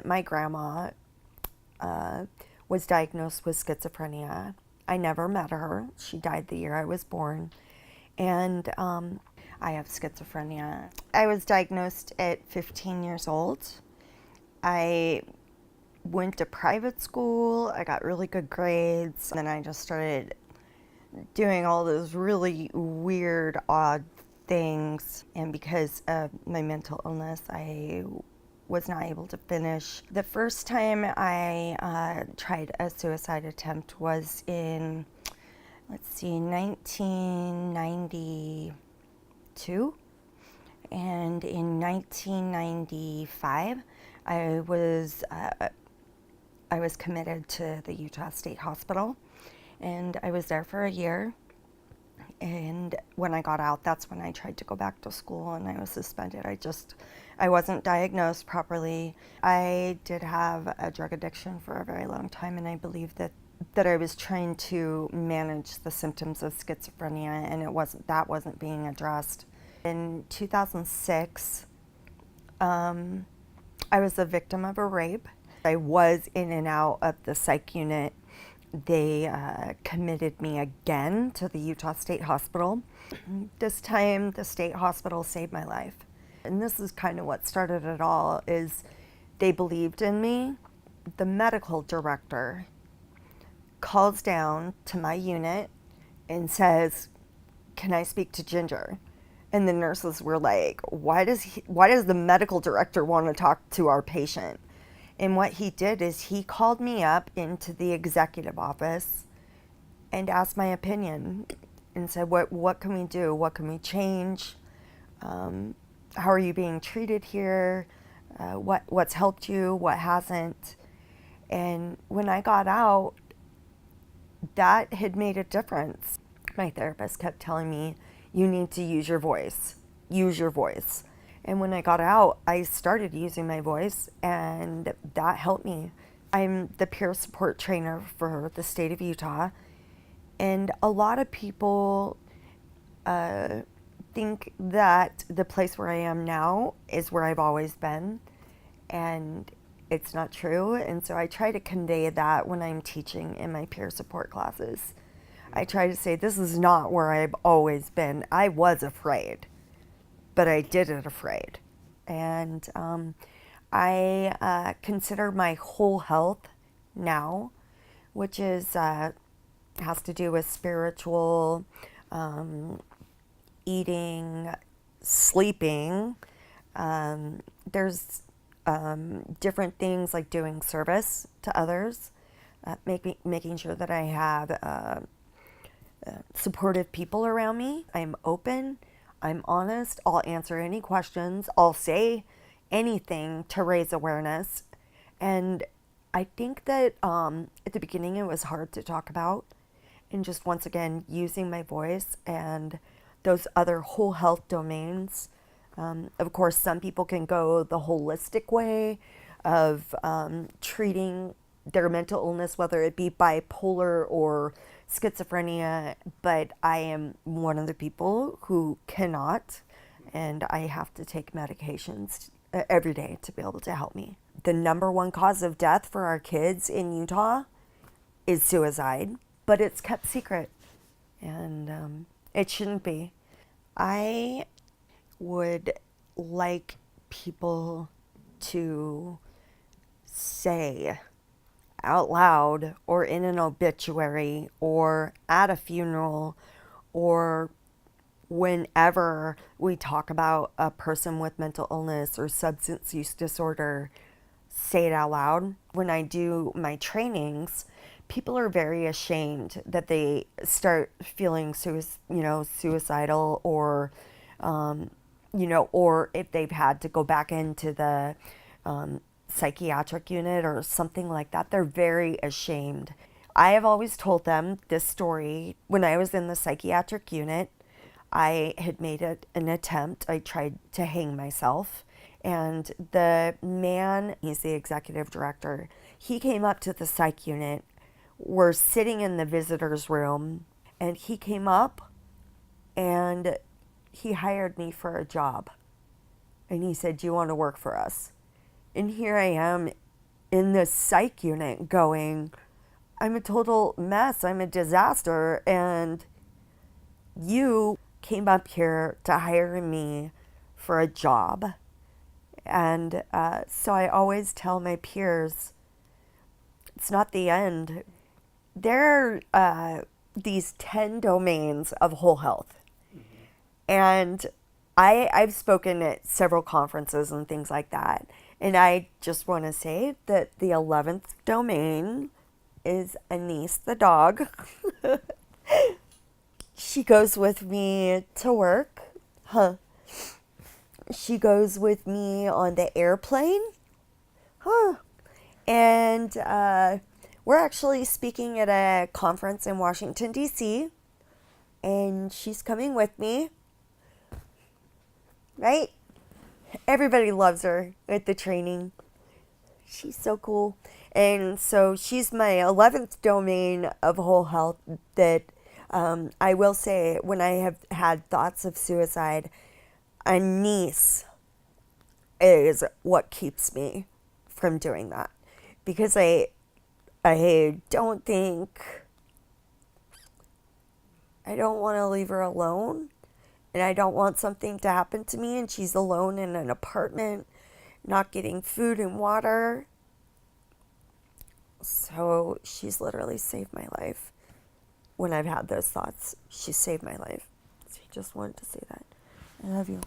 My grandma was diagnosed with schizophrenia. I never met her. She died the year I was born. And I have schizophrenia. I was diagnosed at 15 years old. I went to private school. I got really good grades. And then I just started doing all those really weird, odd things. And because of my mental illness, I was not able to finish. The first time I tried a suicide attempt was in, 1992. And in 1995, I was committed to the Utah State Hospital, and I was there for a year. And when I got out, that's when I tried to go back to school, and I was suspended. I wasn't diagnosed properly. I did have a drug addiction for a very long time, and I believe that I was trying to manage the symptoms of schizophrenia, and that wasn't being addressed. In 2006, I was the victim of a rape. I was in and out of the psych unit. They committed me again to the Utah State Hospital. This time, the state hospital saved my life. And this is kind of what started it all, is they believed in me. The medical director calls down to my unit and says, "Can I speak to Ginger?" And the nurses were like, why does the medical director want to talk to our patient? And what he did is he called me up into the executive office and asked my opinion and said, what can we do? What can we change? How are you being treated here? What's helped you? What hasn't? And when I got out, that had made a difference. My therapist kept telling me, you need to use your voice. Use your voice. And when I got out, I started using my voice, and that helped me. I'm the peer support trainer for the state of Utah, and a lot of people think that the place where I am now is where I've always been, and it's not true. And so I try to convey that when I'm teaching in my peer support classes. I try to say, this is not where I've always been. I was afraid, but I did it afraid. And I consider my whole health now, which is has to do with spiritual, eating, sleeping. There's different things like doing service to others, making sure that I have supportive people around me. I'm open. I'm honest. I'll answer any questions. I'll say anything to raise awareness. And I think that at the beginning it was hard to talk about. And just once again, using my voice and those other whole health domains. Of course, some people can go the holistic way of treating their mental illness, whether it be bipolar or schizophrenia, but I am one of the people who cannot, and I have to take medications every day to be able to help me. The number one cause of death for our kids in Utah is suicide, but it's kept secret, and it shouldn't be. I would like people to say out loud or in an obituary or at a funeral or whenever we talk about a person with mental illness or substance use disorder, say it out loud. When I do my trainings, people are very ashamed that they start feeling suicidal or or if they've had to go back into the psychiatric unit or something like that, they're very ashamed. I have always told them this story. When I was in the psychiatric unit, I had made an attempt. I tried to hang myself. And the man, he's the executive director, he came up to the psych unit. We're sitting in the visitor's room, and he came up and he hired me for a job. And he said, "Do you want to work for us?" And here I am in the psych unit going, I'm a total mess, I'm a disaster, and you came up here to hire me for a job. And so I always tell my peers, it's not the end. There are these 10 domains of whole health. And I've spoken at several conferences and things like that. And I just want to say that the 11th domain is Anise the dog. She goes with me to work. Huh. She goes with me on the airplane. Huh. And we're actually speaking at a conference in Washington, D.C. And she's coming with me. Right? Everybody loves her at the training. She's so cool. And so she's my 11th domain of whole health that I will say when I have had thoughts of suicide, a niece is what keeps me from doing that. Because I don't want to leave her alone. And I don't want something to happen to me and she's alone in an apartment, not getting food and water. So she's literally saved my life. When I've had those thoughts, she saved my life. So I just wanted to say that. I love you.